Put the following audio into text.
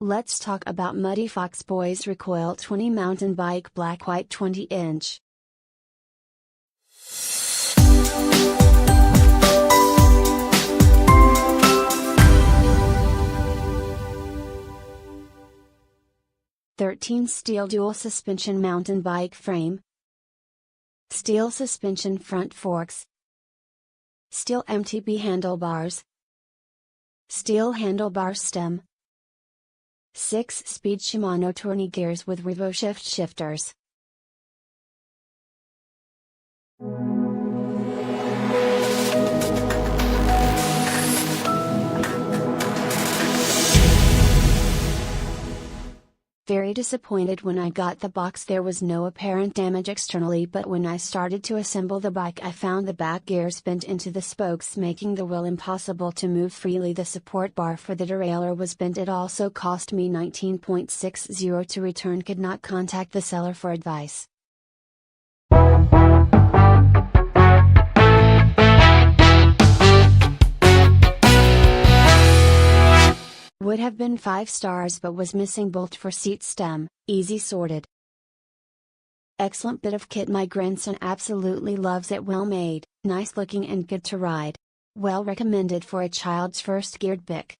Let's talk about Muddyfox Boys Recoil 20 mountain bike black white 20-inch. Steel dual suspension mountain bike frame, steel suspension front forks, steel MTB handlebars, steel handlebar stem, 6 Speed Shimano Tourney gears with Revoshift Shifters. Very disappointed when I got the box. There was no apparent damage externally, but when I started to assemble the bike I found the back gears bent into the spokes, making the wheel impossible to move freely. The support bar for the derailleur was bent. It also cost me $19.60 to return. Could not contact the seller for advice. Would have been 5 stars but was missing bolt for seat stem, easy sorted. Excellent bit of kit. My grandson absolutely loves it. Well made, nice looking and good to ride. Well recommended for a child's first geared bike.